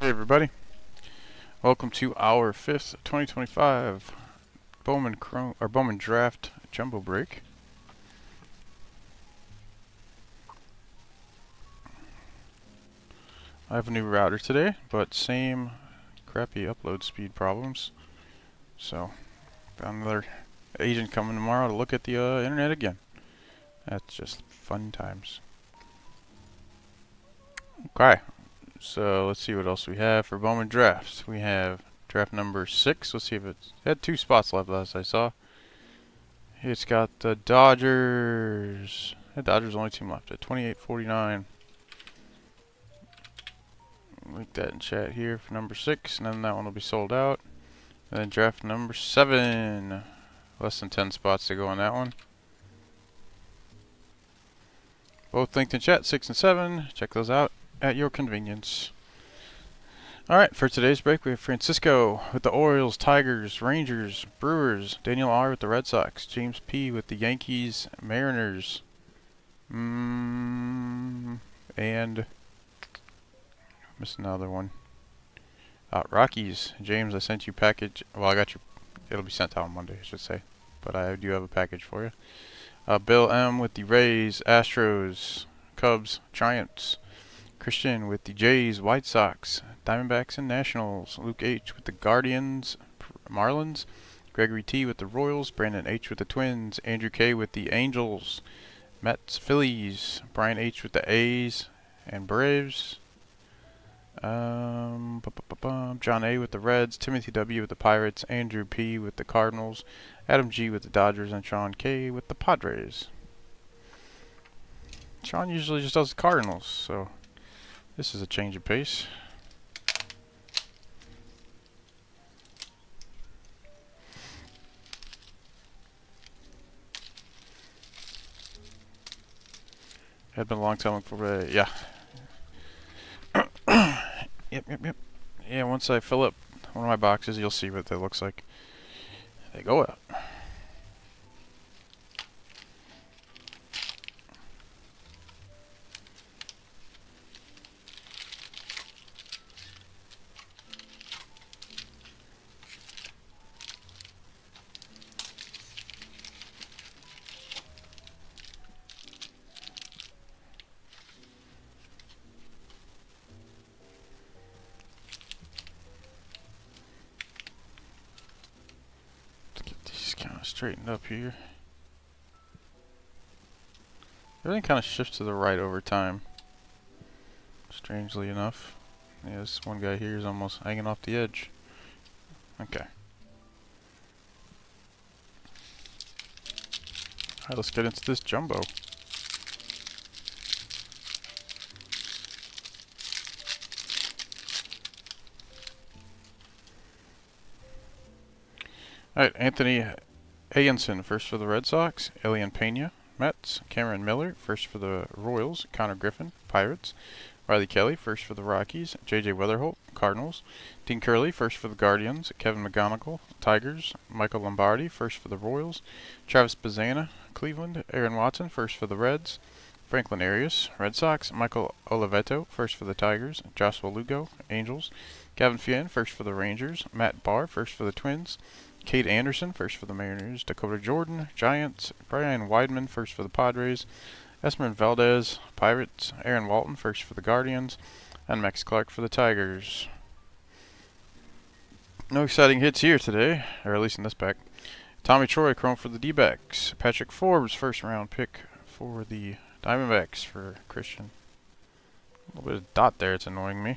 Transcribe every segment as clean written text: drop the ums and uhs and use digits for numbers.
Hey everybody, welcome to our 5th 2025 Bowman Draft Jumbo Break. I have a new router today, but same crappy upload speed problems. So, got another agent coming tomorrow to look at the internet again. That's just fun times. Okay, so let's see what else we have for Bowman drafts. We have draft number 6. Let's see if it had 2 spots left as I saw. It's got the Dodgers. The Dodgers only team left at 28-49. Link that in chat here for number 6, and then that one will be sold out. And then draft number 7. Less than 10 spots to go on that one. Both linked in chat, 6 and 7. Check those out at your convenience. Alright, for today's break we have Francisco with the Orioles, Tigers, Rangers, Brewers, Daniel R with the Red Sox, James P with the Yankees, Mariners, and missed another one. Rockies. James, I sent you package. Well, I got your. It'll be sent out on Monday, I should say. But I do have a package for you. Bill M with the Rays, Astros, Cubs, Giants. Christian with the Jays, White Sox, Diamondbacks, and Nationals. Luke H with the Guardians, Marlins. Gregory T with the Royals. Brandon H with the Twins. Andrew K with the Angels, Mets, Phillies. Brian H with the A's and Braves. John A with the Reds. Timothy W with the Pirates. Andrew P with the Cardinals. Adam G with the Dodgers, and Sean K with the Padres. Sean usually just does the Cardinals, so this is a change of pace. Had been a long time for yeah. Yep. Yeah, once I fill up one of my boxes, you'll see what that looks like. They go out. Kind of straightened up here. Everything kind of shifts to the right over time, strangely enough. Yeah, this one guy here is almost hanging off the edge. Okay. Alright, let's get into this jumbo. Alright, Anthony Ayenson, first for the Red Sox. Elian Pena, Mets. Cameron Miller, first for the Royals. Connor Griffin, Pirates. Riley Kelly, first for the Rockies. J.J. Weatherholt, Cardinals. Dean Curley, first for the Guardians. Kevin McGonigal, Tigers. Michael Lombardi, first for the Royals. Travis Bazzana, Cleveland. Aaron Watson, first for the Reds. Franklin Arias, Red Sox. Michael Oliveto, first for the Tigers. Joshua Lugo, Angels. Gavin Fien, first for the Rangers. Matt Barr, first for the Twins. Cade Anderson, first for the Mariners. Dakota Jordan, Giants. Brian Weidman, first for the Padres. Esmeralda Valdez, Pirates. Aaron Walton, first for the Guardians. And Max Clark for the Tigers. No exciting hits here today, or at least in this pack. Tommy Troy, Chrome for the D-backs. Patrick Forbes, first round pick for the Diamondbacks for Christian. A little bit of dot there, it's annoying me.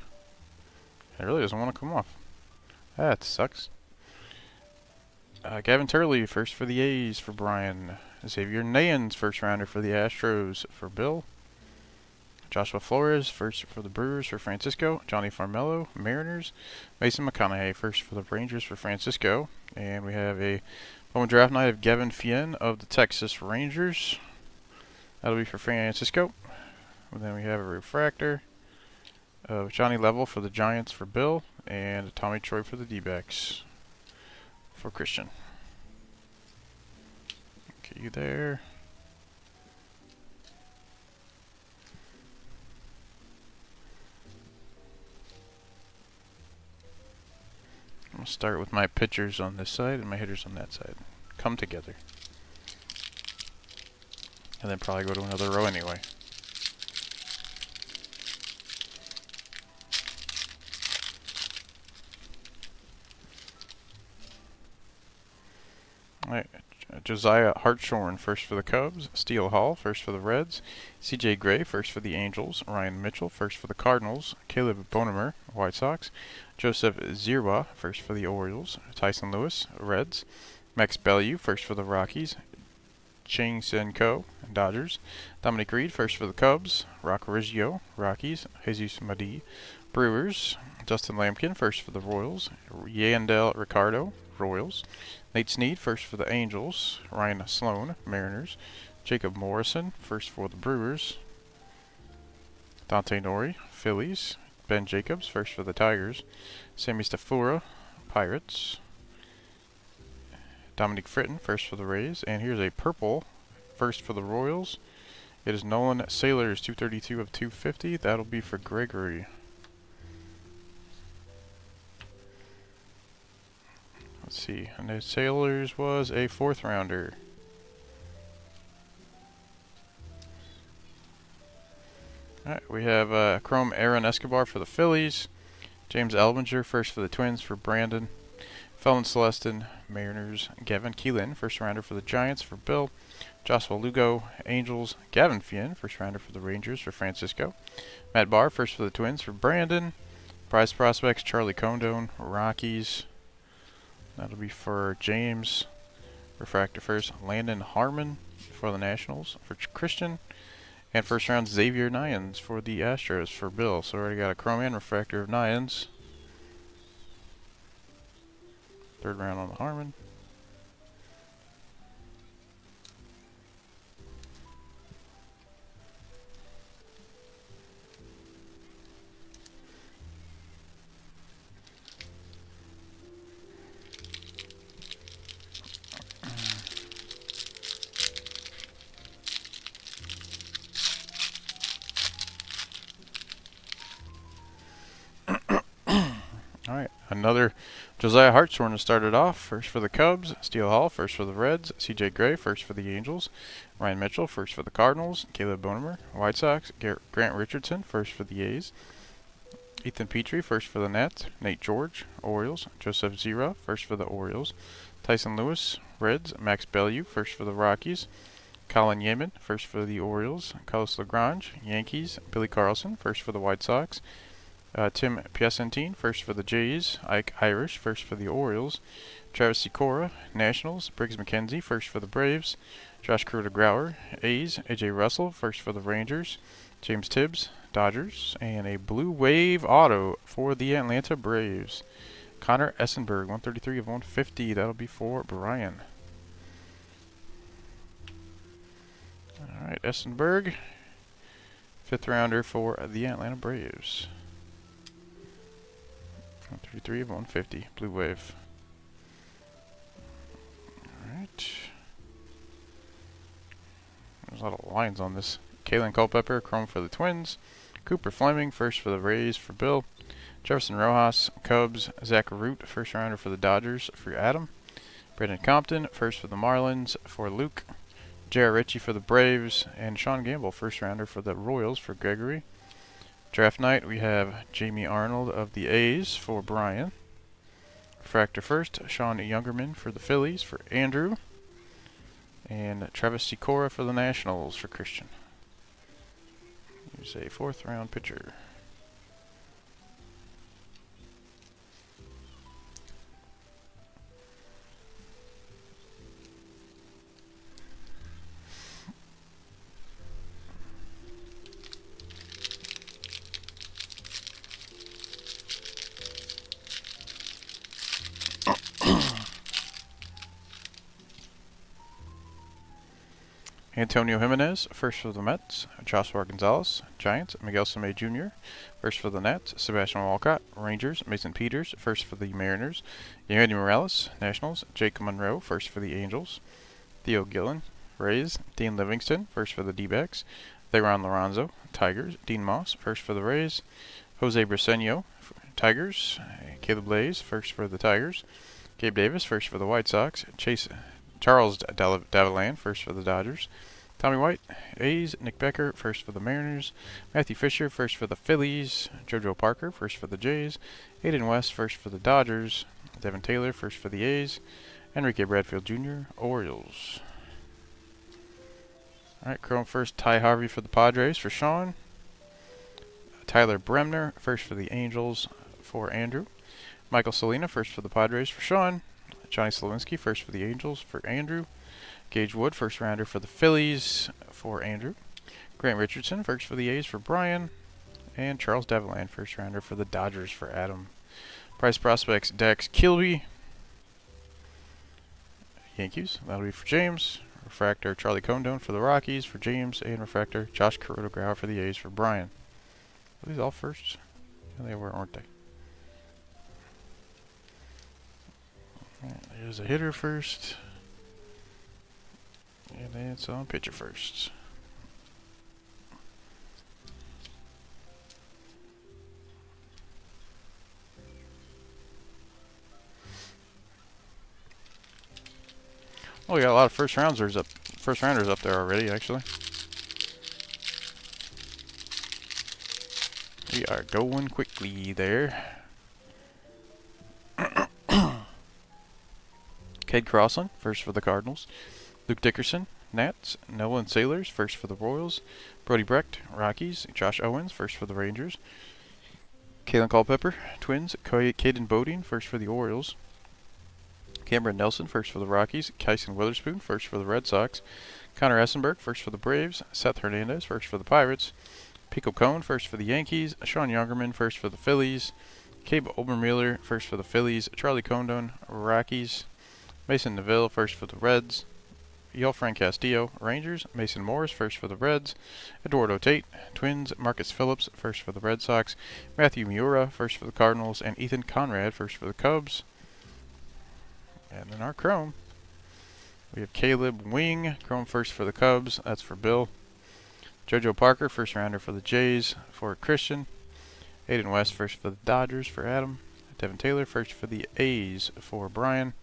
It really doesn't want to come off. That sucks. Gavin Turley, first for the A's for Brian. Xavier Nayans, first rounder for the Astros for Bill. Joshua Flores, first for the Brewers for Francisco. Johnny Farmello, Mariners. Mason McConaughey, first for the Rangers for Francisco. And we have a Bowman draft night of Gavin Fien of the Texas Rangers. That'll be for Francisco. And then we have a refractor of Johnny Level for the Giants for Bill. And Tommy Troy for the D-backs for Christian. Get you there. I'm going to start with my pitchers on this side and my hitters on that side. Come together. And then probably go to another row anyway. Alright, Josiah Hartshorn first for the Cubs, Steele Hall first for the Reds, C.J. Gray first for the Angels, Ryan Mitchell first for the Cardinals, Caleb Bonemer, White Sox, Joseph Zierba first for the Orioles, Tyson Lewis, Reds, Max Bellew first for the Rockies, Chang Sen Ko, Dodgers, Dominic Reed first for the Cubs, Rock Riggio, Rockies, Jesus Madi, Brewers, Justin Lampkin first for the Royals, Yandel Ricardo, Royals, Nate Snead first for the Angels, Ryan Sloan, Mariners, Jacob Morrison first for the Brewers, Dante Nori, Phillies, Ben Jacobs first for the Tigers, Sammy Stafura, Pirates, Dominic Fritton first for the Rays, and here's a purple first for the Royals. It is Nolan Sailors, 232 of 250. That'll be for Gregory. Let's see, and the Sailors was a 4th rounder. Alright, we have Chrome Aaron Escobar for the Phillies, James Elbinger first for the Twins for Brandon, Felon Celestin, Mariners, Gavin Keelan, first rounder for the Giants for Bill, Joshua Lugo, Angels, Gavin Fien, first rounder for the Rangers for Francisco, Matt Barr, first for the Twins for Brandon, Prize Prospects, Charlie Condon, Rockies, that'll be for James, Refractor first, Landon Harmon for the Nationals for Christian, and first round Xavier Nyans for the Astros for Bill. So already got a Chrome and Refractor of Nyans. 3rd round on the Harmon. Alright, another Josiah Hartshorn started off. First for the Cubs, Steele Hall first for the Reds, C.J. Gray first for the Angels, Ryan Mitchell first for the Cardinals, Caleb Bonemer, White Sox, Grant Richardson first for the A's, Ethan Petrie first for the Nats, Nate George, Orioles, Joseph Zira first for the Orioles, Tyson Lewis, Reds, Max Bellew first for the Rockies, Colin Yeaman first for the Orioles, Carlos Lagrange, Yankees, Billy Carlson first for the White Sox, Tim Piacentine first for the Jays, Ike Irish first for the Orioles, Travis Sikora, Nationals, Briggs McKenzie first for the Braves, Josh Kruder-Grauer, A's, AJ Russell first for the Rangers, James Tibbs, Dodgers, and a Blue Wave auto for the Atlanta Braves. Connor Essenberg, 133 of 150. That'll be for Brian. Alright, Essenberg, 5th rounder for the Atlanta Braves. 133 of 150, Blue Wave. Alright. There's a lot of lines on this. Kalen Culpepper, Chrome for the Twins. Cooper Fleming, first for the Rays for Bill. Jefferson Rojas, Cubs. Zach Root, first rounder for the Dodgers for Adam. Brandon Compton, first for the Marlins for Luke. Jarrett Ritchie for the Braves. And Sean Gamble, first rounder for the Royals for Gregory. Draft night, we have Jamie Arnold of the A's for Brian. Refractor first, Sean Youngerman for the Phillies for Andrew. And Travis Sikora for the Nationals for Christian. Here's a 4th round pitcher. Antonio Jimenez, first for the Mets. Joshua Gonzalez, Giants. Miguel Samay Jr., first for the Nats. Sebastian Walcott, Rangers. Mason Peters, first for the Mariners. Yandy Morales, Nationals. Jake Monroe, first for the Angels. Theo Gillen, Rays. Dean Livingston, first for the D-backs. Theron Lorenzo, Tigers. Dean Moss, first for the Rays. Jose Briseño, Tigers. Caleb Blaze, first for the Tigers. Gabe Davis, first for the White Sox. Charles Daviland, first for the Dodgers. Tommy White, A's. Nick Becker, first for the Mariners. Matthew Fisher, first for the Phillies. JoJo Parker, first for the Jays. Aiden West, first for the Dodgers. Devin Taylor, first for the A's. Enrique Bradfield Jr., Orioles. Alright, Chrome first, Ty Harvey for the Padres for Sean. Tyler Bremner, first for the Angels for Andrew. Michael Salina, first for the Padres for Sean. Johnny Slawinski, first for the Angels for Andrew. Gage Wood, first rounder for the Phillies for Andrew. Grant Richardson, first for the A's for Brian. And Charles Daviland, first rounder for the Dodgers for Adam. Price prospects, Dax Kilby. Yankees, that'll be for James. Refractor, Charlie Condon for the Rockies for James. And refractor, Josh Carrotograu for the A's for Brian. Are these all firsts? Yeah, they were, aren't they? Here's a hitter first. And then some pitcher first. Oh, we got a lot of first rounders up there already, actually. We are going quickly there. Cade Crossland, first for the Cardinals. Luke Dickerson, Nats. Nolan Sailors, first for the Royals. Brody Brecht, Rockies. Josh Owens, first for the Rangers. Kalen Culpepper, Twins. Caden Bodine, first for the Orioles. Cameron Nelson, first for the Rockies. Kyson Witherspoon, first for the Red Sox. Connor Essenberg, first for the Braves. Seth Hernandez, first for the Pirates. Pico Cone, first for the Yankees. Sean Youngerman, first for the Phillies. Cabe Obermueller, first for the Phillies. Charlie Condon, Rockies. Mason Neville, first for the Reds. Yelfran Castillo, Rangers. Mason Morris, first for the Reds. Eduardo Tate, Twins. Marcus Phillips, first for the Red Sox. Matthew Miura, first for the Cardinals. And Ethan Conrad, first for the Cubs. And in our Chrome, we have Caleb Wing, Chrome first for the Cubs. That's for Bill. JoJo Parker, first rounder for the Jays for Christian. Aiden West, first for the Dodgers for Adam. Devin Taylor, first for the A's for Brian.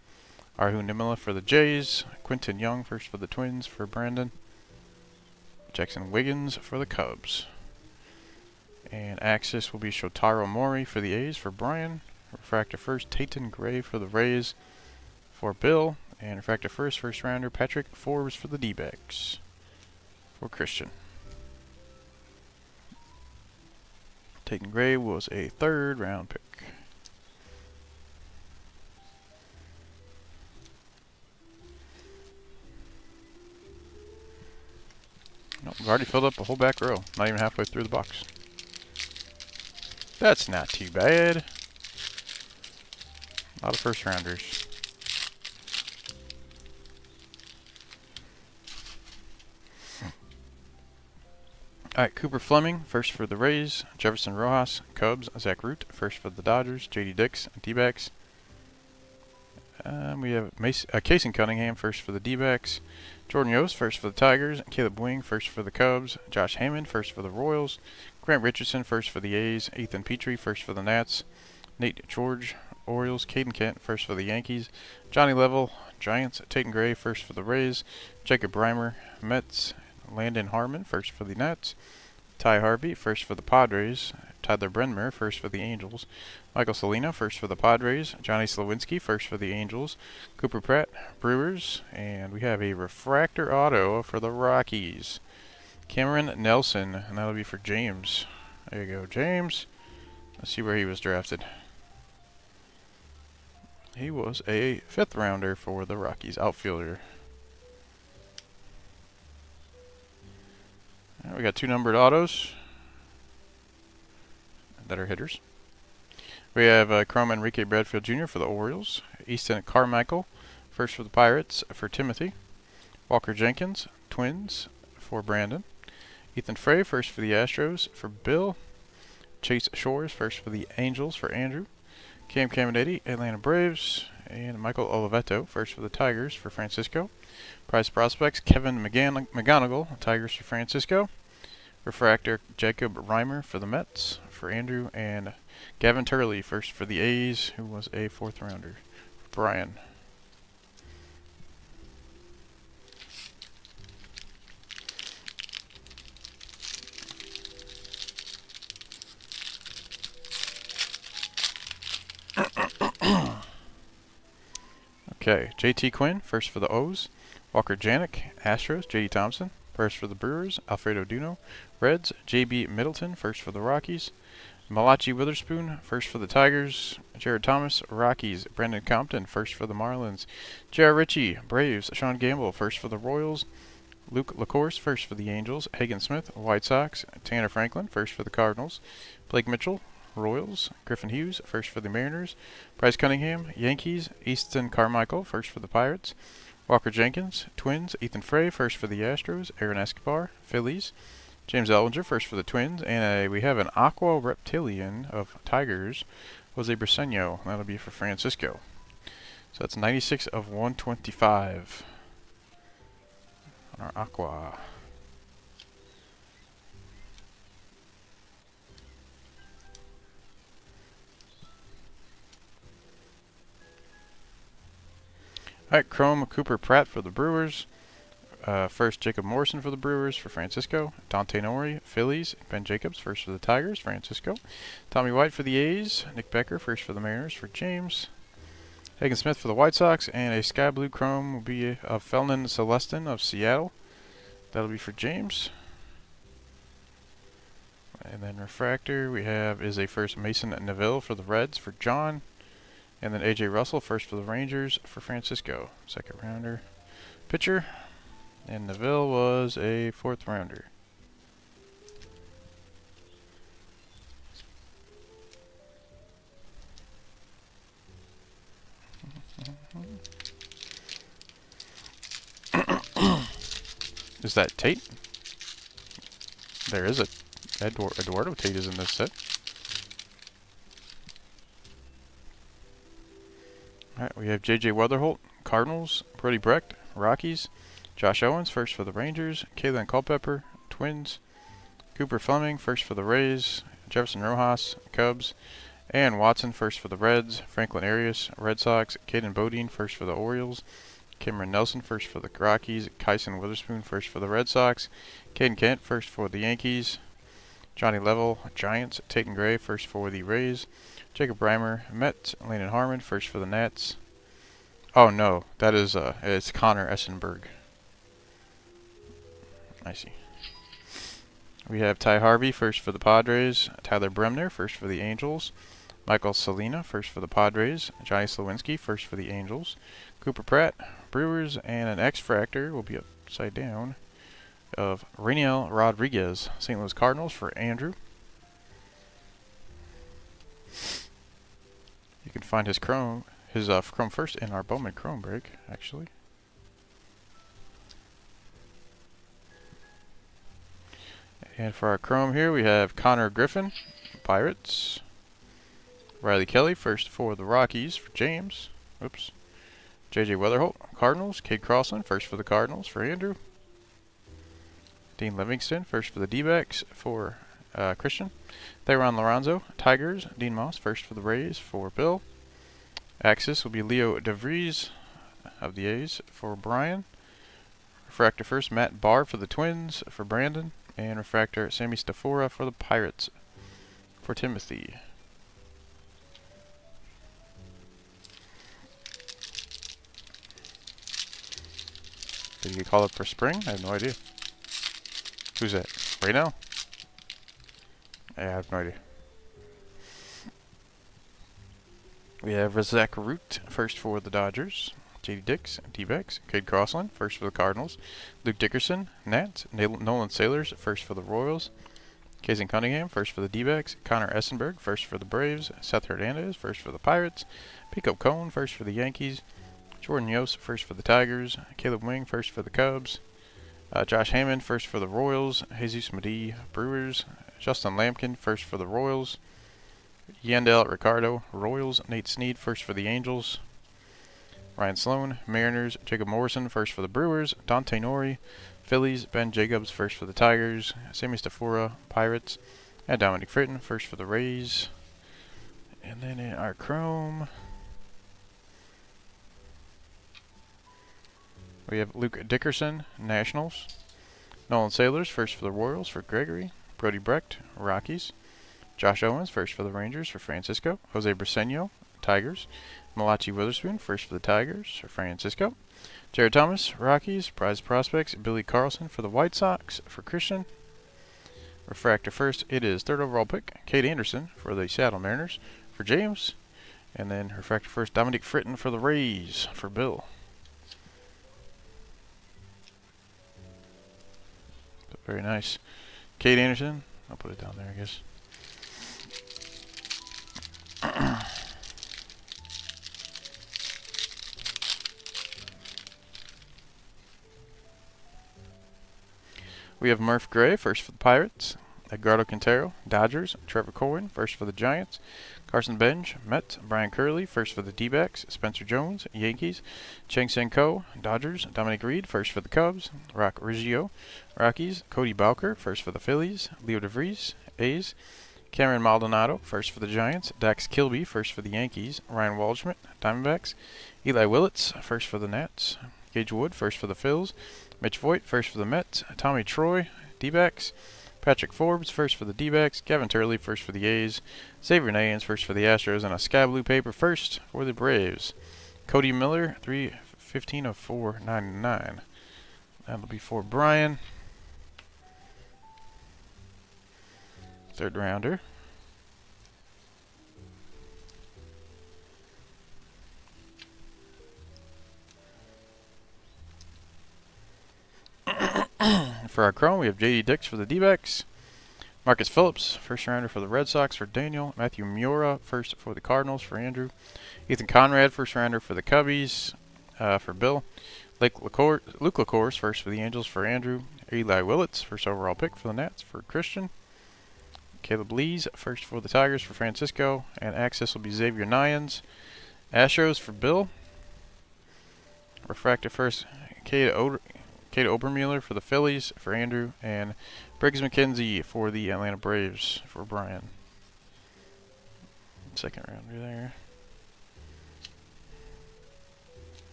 Arhu Nimila for the Jays. Quinton Young, first for the Twins for Brandon. Jackson Wiggins for the Cubs. And Axis will be Shotaro Mori for the A's for Brian. Refractor first, Tayton Gray for the Rays for Bill. And refractor first rounder, Patrick Forbes for the D-backs for Christian. Tayton Gray was a 3rd round pick. Nope, we've already filled up a whole back row. Not even halfway through the box. That's not too bad. A lot of first rounders. Alright, Cooper Fleming, first for the Rays. Jefferson Rojas, Cubs. Zach Root, first for the Dodgers. JD Dix, D-backs. We have Casey Cunningham, first for the D-backs. Jordan Yost, first for the Tigers. Caleb Wing, first for the Cubs. Josh Hammond, first for the Royals. Grant Richardson, first for the A's. Ethan Petrie, first for the Nats. Nate George, Orioles. Caden Kent, first for the Yankees. Johnny Level, Giants. Tayton Gray, first for the Rays. Jacob Reimer, Mets. Landon Harmon, first for the Nets. Ty Harvey, first for the Padres. Tyler Brenmer, first for the Angels. Michael Salina, first for the Padres. Johnny Slawinski, first for the Angels. Cooper Pratt, Brewers. And we have a refractor auto for the Rockies. Cameron Nelson, and that'll be for James. There you go, James. Let's see where he was drafted. He was a 5th rounder for the Rockies, outfielder. Right, we got 2 numbered autos that are hitters. We have Chrome Enrique Bradfield Jr. for the Orioles. Easton Carmichael, first for the Pirates for Timothy. Walker Jenkins, Twins for Brandon. Ethan Frey, first for the Astros for Bill. Chase Shores, first for the Angels for Andrew. Cam Caminetti, Atlanta Braves. And Michael Oliveto, first for the Tigers for Francisco. Prize prospects, Kevin McGonigal, Tigers for Francisco. Refractor, Jacob Reimer for the Mets for Andrew. And Gavin Turley, first for the A's, who was a 4th rounder. Brian. Okay, JT Quinn, first for the O's. Walker Janik, Astros. JD Thompson, first for the Brewers. Alfredo Duno, Reds. JB Middleton, first for the Rockies. Malachi Witherspoon, first for the Tigers. Jared Thomas, Rockies. Brendan Compton, first for the Marlins. J.R. Ritchie, Braves. Sean Gamble, first for the Royals. Luke LaCourse, first for the Angels. Hagen Smith, White Sox. Tanner Franklin, first for the Cardinals. Blake Mitchell, Royals. Griffin Hughes, first for the Mariners. Bryce Cunningham, Yankees. Easton Carmichael, first for the Pirates. Walker Jenkins, Twins. Ethan Frey, first for the Astros. Aaron Escobar, Phillies. James Ellinger, first for the Twins. And we have an Aqua Reptilian of Tigers, Jose Briseño. That'll be for Francisco. So that's 96 of 125 on our Aqua. Alright, Chrome Cooper Pratt for the Brewers. First, Jacob Morrison for the Brewers for Francisco. Dante Nori, Phillies. Ben Jacobs, first for the Tigers, Francisco. Tommy White for the A's. Nick Becker, first for the Mariners for James. Hagen Smith for the White Sox. And a Sky Blue Chrome will be of Felnin Celestin of Seattle. That'll be for James. And then Refractor we have is a first Mason Neville for the Reds for John. And then A.J. Russell, first for the Rangers for Francisco. 2nd rounder. Pitcher. And Neville was a 4th rounder. Is that Tate? There is a Eduardo Tate is in this set. Alright, we have J.J. Weatherholt, Cardinals. Brody Brecht, Rockies. Josh Owens, first for the Rangers. Kalen Culpepper, Twins. Cooper Fleming, first for the Rays. Jefferson Rojas, Cubs. And Watson, first for the Reds. Franklin Arias, Red Sox. Caden Bodine, first for the Orioles. Cameron Nelson, first for the Rockies. Kyson Witherspoon, first for the Red Sox. Caden Kent, first for the Yankees. Johnny Level, Giants. Tatum Gray, first for the Rays. Jacob Reimer, Mets. Landon Harmon, first for the Nats. Oh no, that is it's Connor Essenberg. I see. We have Ty Harvey, first for the Padres. Tyler Bremner, first for the Angels. Michael Salina, first for the Padres. Johnny Slawinski, first for the Angels. Cooper Pratt, Brewers, and an X-Fractor will be upside down of Rainiel Rodriguez, St. Louis Cardinals for Andrew. You can find his Chrome first in our Bowman Chrome break, actually. And for our Chrome here, we have Connor Griffin, Pirates. Riley Kelly, first for the Rockies for James. Oops. J.J. Weatherholt, Cardinals. Cade Crossland, first for the Cardinals for Andrew. Dean Livingston, first for the D-backs for Christian. Theron Lorenzo, Tigers. Dean Moss, first for the Rays for Bill. Axis will be Leo DeVries of the A's for Brian. Refractor first, Matt Barr for the Twins for Brandon. And Refractor Sammy Stafora for the Pirates for Timothy. Did he get called up for spring? I have no idea. Who's that? Right now? I have no idea. We have Zach Root, first for the Dodgers. J.D. Dix, D-backs. Cade Crossland, first for the Cardinals. Luke Dickerson, Nats. Nolan Sailors, first for the Royals. Kazan Cunningham, first for the D-backs. Connor Essenberg, first for the Braves. Seth Hernandez, first for the Pirates. Pico Cone, first for the Yankees. Jordan Yost, first for the Tigers. Caleb Wing, first for the Cubs. Josh Hammond, first for the Royals. Jesus Medee, Brewers. Justin Lampkin, first for the Royals. Yandel Ricardo, Royals. Nate Snead, first for the Angels. Ryan Sloan, Mariners. Jacob Morrison, first for the Brewers. Dante Nori, Phillies. Ben Jacobs, first for the Tigers. Sammy Stafora, Pirates. And Dominic Fritton, first for the Rays. And then in our chrome, we have Luke Dickerson, Nationals. Nolan Sailors, first for the Royals for Gregory. Brody Brecht, Rockies. Josh Owens, first for the Rangers for Francisco. Jose Briseño, Tigers. Malachi Witherspoon, first for the Tigers for Francisco. Jared Thomas, Rockies. Prize Prospects, Billy Carlson for the White Sox for Christian. Refractor first, it is third overall pick, Kate Anderson for the Seattle Mariners for James. And then refractor first, Dominic Fritton for the Rays for Bill. Very nice. Kate Anderson, I'll put it down there, I guess. We have Murph Gray, first for the Pirates. Edgardo Quintero, Dodgers. Trevor Corwin, first for the Giants. Carson Bench, Mets. Brian Curley, first for the D-backs. Spencer Jones, Yankees. Chang Sen Ko, Dodgers. Dominic Reed, first for the Cubs. Rock Riggio, Rockies. Cody Bowker, first for the Phillies. Leo DeVries, A's. Cameron Maldonado, first for the Giants. Dax Kilby, first for the Yankees. Ryan Waldschmidt, Diamondbacks. Eli Willits, first for the Nats. Gage Wood, first for the Phils. Mitch Voigt, first for the Mets. Tommy Troy, D-backs. Patrick Forbes, first for the D-backs. Kevin Turley, first for the A's. Xavier Nayans, first for the Astros. And a sky blue paper, first for the Braves. Cody Miller, 3/15 of 499. That'll be for Brian. Third rounder. For our chrome, we have J.D. Dix for the D-backs. Marcus Phillips, first rounder for the Red Sox for Daniel. Matthew Miura, first for the Cardinals for Andrew. Ethan Conrad, first rounder for the Cubbies for Bill. Luke LaCourse, first for the Angels for Andrew. Eli Willits, first overall pick for the Nats for Christian. Caleb Lees, first for the Tigers for Francisco. And access will be Xavier Nayans. Astros for Bill. Refractor first, Cade Obermueller for the Phillies for Andrew. And Briggs McKenzie for the Atlanta Braves for Brian. Second rounder there.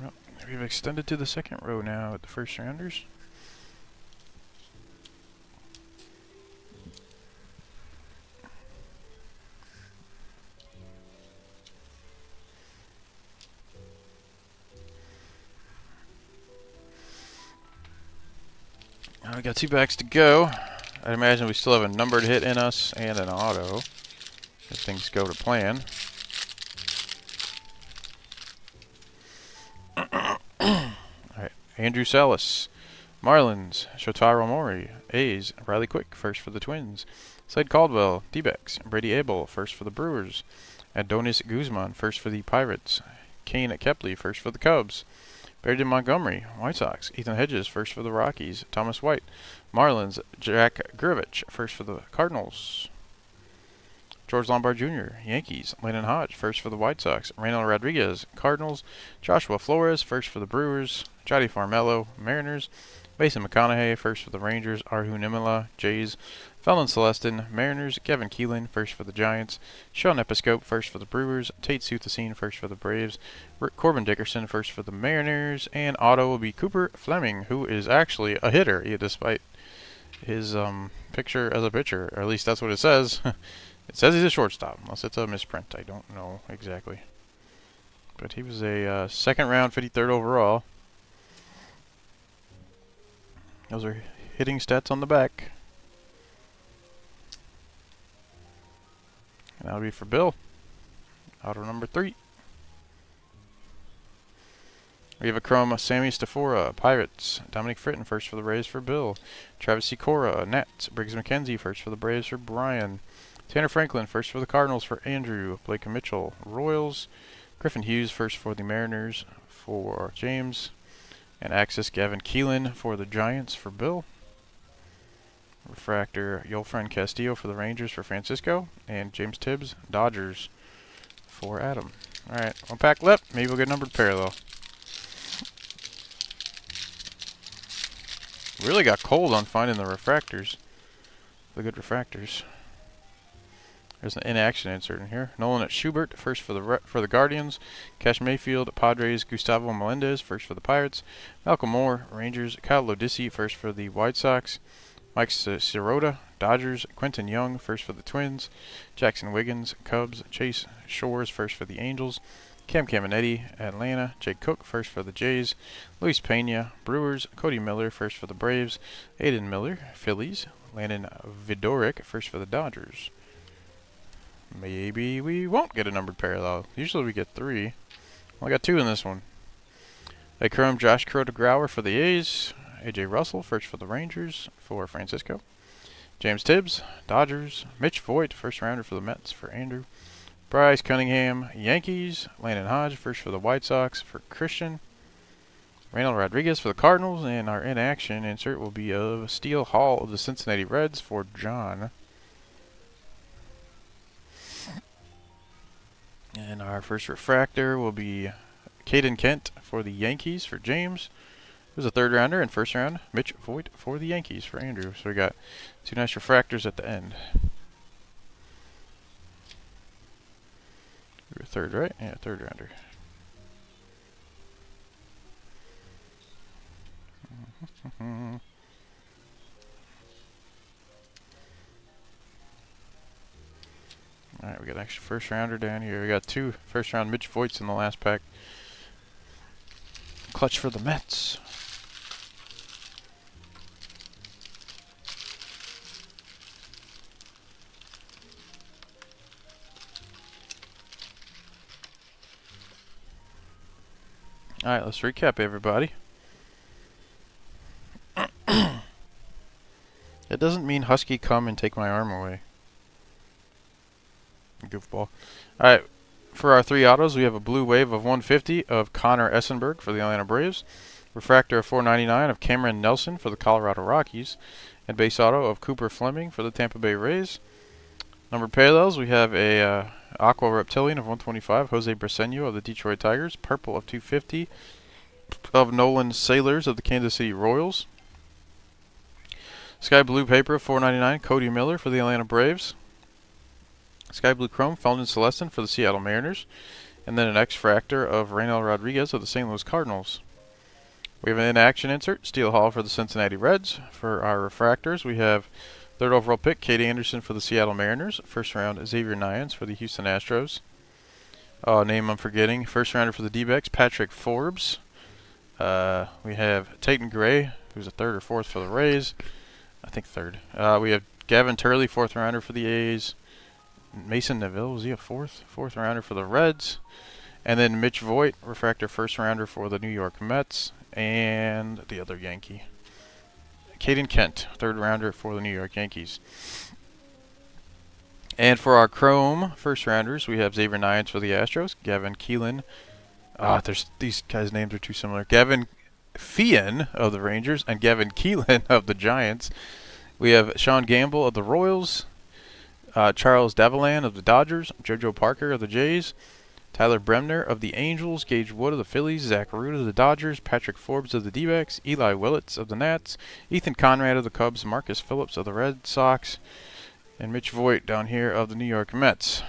Well, we've extended to the second row now at the first rounders. We got 2 packs to go. I'd imagine we still have a numbered hit in us and an auto if things go to plan. Alright, Andrew Salas, Marlins. Shotaro Mori, A's. Riley Quick, first for the Twins. Slade Caldwell, D-backs. Brady Abel, first for the Brewers. Adonis Guzman, first for the Pirates. Kane Kepley, first for the Cubs. Barry Montgomery, White Sox. Ethan Hedges, first for the Rockies. Thomas White, Marlins. Jack Gurevich, first for the Cardinals. George Lombard Jr., Yankees. Landon Hodge, first for the White Sox. Reynold Rodriguez, Cardinals. Joshua Flores, first for the Brewers. Jody Farmello, Mariners. Mason McConaughey, first for the Rangers. Arhu Nimala, Jays. Felon Celestin, Mariners. Kevin Keelan, first for the Giants. Sean Episcope, first for the Brewers. Tate Suthasine, first for the Braves. Corbin Dickerson, first for the Mariners. And auto will be Cooper Fleming, who is actually a hitter, despite his picture as a pitcher. Or at least that's what it says. It says he's a shortstop, unless it's a misprint. I don't know exactly. But he was a second round, 53rd overall. Those are hitting stats on the back. And that'll be for Bill. Auto number 3. We have a chrome, Sammy Stafora, Pirates. Dominic Fritton, first for the Rays for Bill. Travis Sikora, Nats. Briggs McKenzie, first for the Braves for Brian. Tanner Franklin, first for the Cardinals for Andrew. Blake Mitchell, Royals. Griffin Hughes, first for the Mariners for James. And Axis Gavin Keelan for the Giants for Bill. Refractor Yolfran Castillo for the Rangers for Francisco. And James Tibbs, Dodgers for Adam. Alright, 1 pack left. Maybe we'll get a numbered parallel. Really got cold on finding the refractors. The good refractors. There's an in-action insert in here. Nolan at Schubert, first for the Guardians. Cash Mayfield, Padres. Gustavo Melendez, first for the Pirates. Malcolm Moore, Rangers. Kyle Lodisi, first for the White Sox. Mike Sirota, Dodgers. Quentin Young, first for the Twins. Jackson Wiggins, Cubs. Chase Shores, first for the Angels. Cam Caminetti, Atlanta. Jake Cook, first for the Jays. Luis Pena, Brewers. Cody Miller, first for the Braves. Aiden Miller, Phillies. Landon Vidoric, first for the Dodgers. Maybe we won't get a numbered parallel. Usually we get 3. Well, I got 2 in this one. A Chrome Josh Grauer for the A's. AJ Russell, first for the Rangers for Francisco. James Tibbs, Dodgers. Mitch Voigt, first rounder for the Mets for Andrew. Bryce Cunningham, Yankees. Landon Hodge, first for the White Sox for Christian. Randall Rodriguez for the Cardinals. And our in-action insert will be of Steele Hall of the Cincinnati Reds for John. And our first refractor will be Caden Kent for the Yankees for James. It was a 3rd rounder, and 1st round, Mitch Voigt for the Yankees for Andrew. So we got 2 nice refractors at the end. You were 3rd, right? Yeah, 3rd rounder. Alright, we got an extra 1st rounder down here. We got 2 1st round Mitch Voigts in the last pack. Clutch for the Mets. Alright, let's recap, everybody. It doesn't mean Husky come and take my arm away. Goofball. Alright, for our 3 autos, we have a blue wave of 150 of Connor Essenberg for the Atlanta Braves. Refractor of 499 of Cameron Nelson for the Colorado Rockies. And base auto of Cooper Fleming for the Tampa Bay Rays. Numbered parallels, we have a Aqua Reptilian of 125, Jose Briseño of the Detroit Tigers. Purple of 250 of Nolan Sailors of the Kansas City Royals. Sky Blue Paper of 499, Cody Miller for the Atlanta Braves. Sky Blue Chrome, Felton Celestin for the Seattle Mariners. And then an X-Fractor of Randall Rodriguez of the St. Louis Cardinals. We have an in-action insert, Steele Hall for the Cincinnati Reds. For our refractors, we have 3rd overall pick, Kate Anderson for the Seattle Mariners. 1st round, Xavier Nyans for the Houston Astros. Name I'm forgetting. 1st rounder for the D-backs, Patrick Forbes. We have Tatum Gray, who's a 3rd or 4th for the Rays. I think 3rd. We have Gavin Turley, 4th rounder for the A's. Mason Neville, was he a 4th rounder for the Reds? And then Mitch Voigt, refractor 1st rounder for the New York Mets. And the other Yankee, Caden Kent, 3rd rounder for the New York Yankees. And for our Chrome 1st rounders, we have Xavier Nyans for the Astros. Gavin Keelan. These guys' names are too similar. Gavin Fian of the Rangers and Gavin Keelan of the Giants. We have Sean Gamble of the Royals. Charles Davilan of the Dodgers. JoJo Parker of the Jays. Tyler Bremner of the Angels. Gage Wood of the Phillies. Zach Root of the Dodgers. Patrick Forbes of the D-backs. Eli Willits of the Nats. Ethan Conrad of the Cubs. Marcus Phillips of the Red Sox. And Mitch Voigt down here of the New York Mets.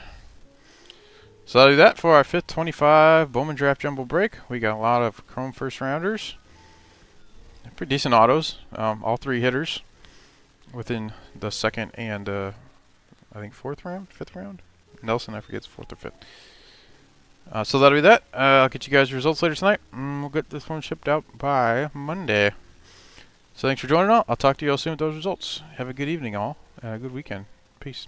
So that'll do that for our 5th 25 Bowman Draft Jumbo break. We got a lot of Chrome 1st rounders. Pretty decent autos. All 3 hitters within the 2nd and I think 4th round, 5th round. Nelson, I forget, it's 4th or 5th. So that'll be that. I'll get you guys the results later tonight. We'll get this one shipped out by Monday. So thanks for joining all. I'll talk to you all soon with those results. Have a good evening all, and a good weekend. Peace.